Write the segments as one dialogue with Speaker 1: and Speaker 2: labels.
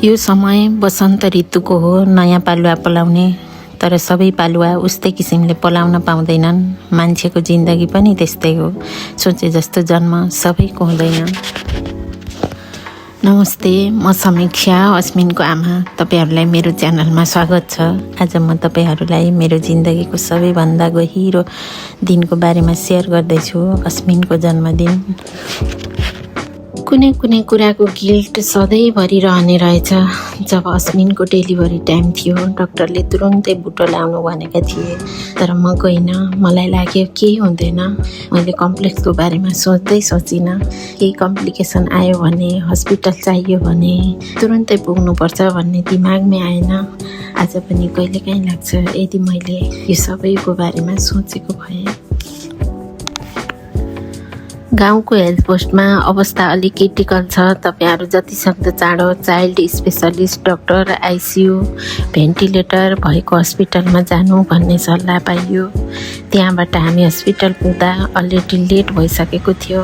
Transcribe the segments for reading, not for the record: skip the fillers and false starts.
Speaker 1: यो समय वसन्त ऋतुको हो, नयाँ पालुवा पलाउने। तर सबै पालुवा उस्तै किसिमले पलाउन पाउँदैनन्। मान्छेको जिन्दगी पनि त्यस्तै हो, सोचे जस्तो जन्म सबैको हुँदैन। नमस्ते, म समीक्षा, अस्मिनको आमा। तपाईहरुलाई मेरो च्यानलमा स्वागत छ। आज म तपाईहरुलाई मेरो जिन्दगीको सबैभन्दा गहिरो दिनको बारेमा सेयर गर्दैछु, अस्मिनको जन्मदिन। कुनै कुनै कुराको गिल्ट सधैँभरि रहने रहेछ। जब अस्मिनको डेलिभरी टाइम थियो, डाक्टरले तुरुन्तै बुटो लाउनु भनेका थिए, तर म गइनँ। मलाई लाग्यो केही हुँदैन। मैले कम्प्लेक्सको बारेमा सोचिनँ। केही कम्प्लिकेसन आयो भने, हस्पिटल चाहियो भने तुरुन्तै पुग्नुपर्छ भन्ने दिमागमै आएन। आज पनि कहिलेकाहीँ लाग्छ, यदि मैले यो सबैको बारेमा सोचेको भए। गाउँको हेल्थ पोस्टमा अवस्था अलिक क्रिटिकल छ। तपाईहरु जतिसक्दो चाँडो child specialist doctor, ICU, ventilator भएको हस्पिटलमा जानु भन्ने सल्लाह पाइयो। त्यहाँबाट हामी हस्पिटल पुग्दा अलरेडी लेट भइसकेको थियो।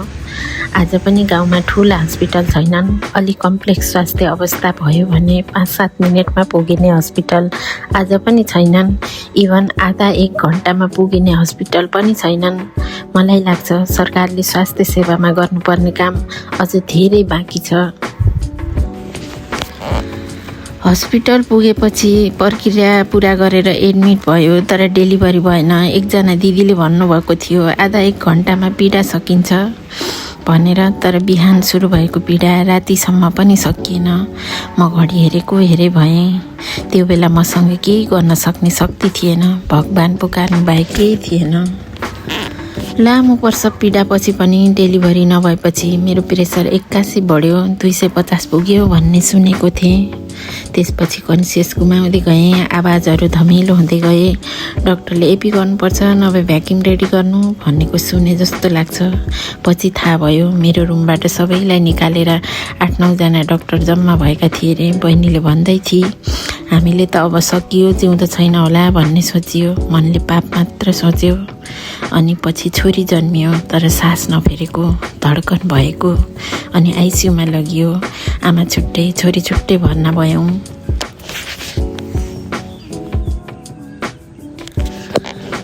Speaker 1: आज पनि गाउँमा ठुला हस्पिटल छैनन्। अलिक कम्प्लेक्स स्वास्थ्य अवस्था भयो भने 5-7 मिनेटमा पुगिने हस्पिटल आज पनि छैनन्। इभन आधा 1 घण्टामा पुगिने हस्पिटल पनि छैनन्। मलाई लाग्छ सरकारले स्वास्थ्य सेवामा गर्नुपर्ने काम अझ धेरै बाँकी छ। हस्पिटल पुगेपछि प्रक्रिया पुरा गरेर एडमिट भयो, तर डेलिभरी भएन। एकजना दिदीले भन्नुभएको थियो, आधा 1 घण्टामा पीडा सकिन्छ भनेर, तर बिहान सुरु भएको पीडा रातिसम्म पनि सकिएन। म घडी हेरे भएँ। त्यो बेला मसँग केही गर्न सक्ने शक्ति थिएन। भगवान पुकार्नु बाहेक केही थिएन। लामो प्रसव पीडापछि पनि डेलिभरी नभएपछि मेरो प्रेसर 81 बढ्यो, 250 पुग्यो भन्ने सुनेको थिएँ। त्यसपछि कन्सियस गुमाउँदै गएँ। आवाजहरू धमिलो हुँदै गए। डाक्टरले एपी गर्नुपर्छ, नभए भ्याक्युम रेडी गर्नु भनेको सुने जस्तो लाग्छ। पछि थाहा भयो मेरो रुमबाट सबैलाई निकालेर 8-9 जना डाक्टर जम्मा भएका थिए रे। बहिनीले भन्दै थिए, हामीले त अब सकियो, जिउँदो छैन होला भन्ने सोचियो। मनले पाप मात्र सोच्यो। अनि पछि छोरी जन्मियो, तर सास नफेरेको, धड्कन भएको। अनि आइसियुमा लगियो। आमा छुट्टै, छोरी छुट्टै भर्ना भयौँ।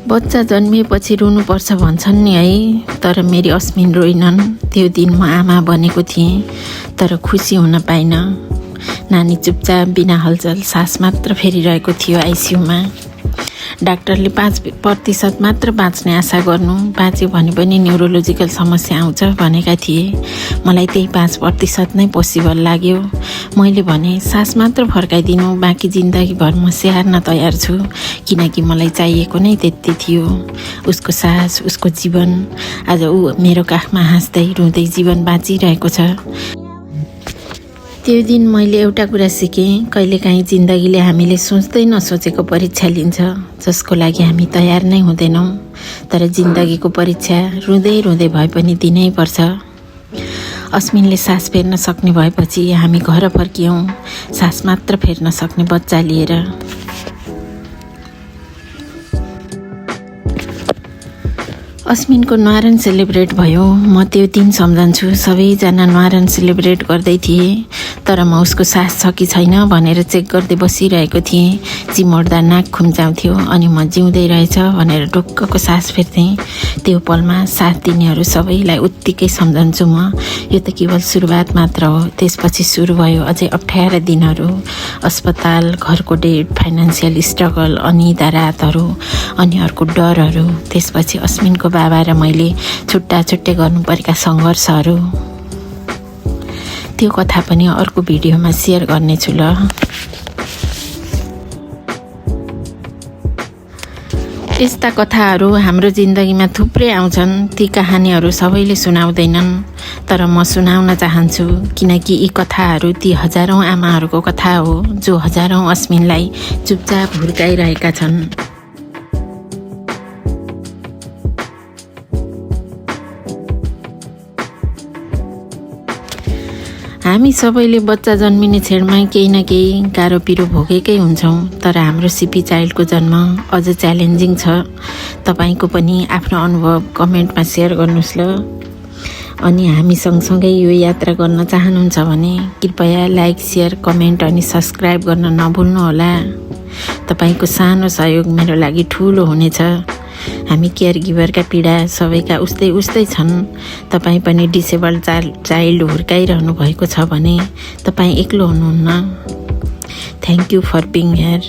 Speaker 1: बच्चा जन्मिएपछि रुनुपर्छ भन्छन् नि है, तर मेरी अस्मिन रोइनन्। त्यो दिन म आमा बनेको थिएँ, तर खुसी हुन पाइन। नानी चुपचाप बिना हलचल सास मात्र फेरिरहेको थियो आइसियुमा। डाक्टरले 5% मात्र बाँच्ने आशा गर्नु, बाँच्यो भने पनि न्युरोलोजिकल समस्या आउँछ भनेका थिए। मलाई त्यही 5% नै पोसिबल लाग्यो। मैले भने सास मात्र फर्काइदिनु, बाँकी जिन्दगीभर म स्याहार्न तयार छु, किनकि मलाई चाहिएको नै त्यति थियो। उसको सास, उसको जीवन। आज ऊ मेरो काखमा हाँस्दै रुँदै जीवन बाँचिरहेको छ। त्यो दिन मैले एउटा कुरा सिकेँ, कहिलेकाहीँ जिन्दगीले हामीले सोच्दै नसोचेको परीक्षा लिन्छ, जसको लागि हामी तयार नै हुँदैनौँ। तर जिन्दगीको परीक्षा रुँदै रुँदै भए पनि दिनै पर्छ। अस्मिनले सास फेर्न सक्ने भएपछि हामी घर फर्कियौँ, सास मात्र फेर्न सक्ने बच्चा लिएर। अस्मिनको न्वारन सेलिब्रेट भयो। म त्यो दिन सम्झन्छु। सबैजना न्वारन सेलिब्रेट गर्दै थिए, तर म उसको सास छ कि छैन भनेर चेक गर्दै बसिरहेको थिएँ। चिमोड्दा नाक खुम्चाउँथ्यो, अनि म जिउँदै रहेछ भनेर ढुक्कको सास फेर्थेँ। त्यो पलमा साथ दिनेहरू सबैलाई उत्तिकै सम्झन्छु म। यो त केवल सुरुवात मात्र हो। त्यसपछि सुरु भयो अझै 18 दिनहरू। अस्पताल, घरको डेट, फाइनेन्सियल स्ट्रगल, अनिदा रातहरू, अनि अर्को डरहरू। त्यसपछि अस्मिनको बाबा र मैले छुट्टै गर्नुपरेका सङ्घर्षहरू। त्यो कथा पनि अर्को भिडियोमा सेयर गर्नेछु ल। यस्ता कथाहरू हाम्रो जिन्दगीमा थुप्रै आउँछन्। ती कहानीहरू सबैले सुनाउँदैनन्, तर म सुनाउन चाहन्छु, किनकि यी कथाहरू ती हजारौँ आमाहरूको कथा हो, जो हजारौँ अस्मिनलाई चुपचाप हुर्काइरहेका छन्। हामी सबैले बच्चा जन्मिने छेडमा केही न केही गाह्रो पिरो भोगेकै हुन्छौँ, तर हाम्रो सिपी चाइल्डको जन्म अझ च्यालेन्जिङ छ। तपाईको पनि आफ्नो अनुभव कमेन्टमा सेयर गर्नुहोस् ल। अनि हामी सँगसँगै यो यात्रा गर्न चाहनुहुन्छ भने कृपया लाइक, सेयर, कमेन्ट अनि सब्सक्राइब गर्न नभुल्नुहोला। तपाईको सानो सहयोग मेरो लागि ठुलो हुनेछ। हामी केयर गिभरका पीडा सबैका उस्तै छन्। तपाईँ पनि डिसेबल चाइल्ड हुर्काइरहनु भएको छ भने तपाईँ एक्लो हुनुहुन्न। Thank you for being here.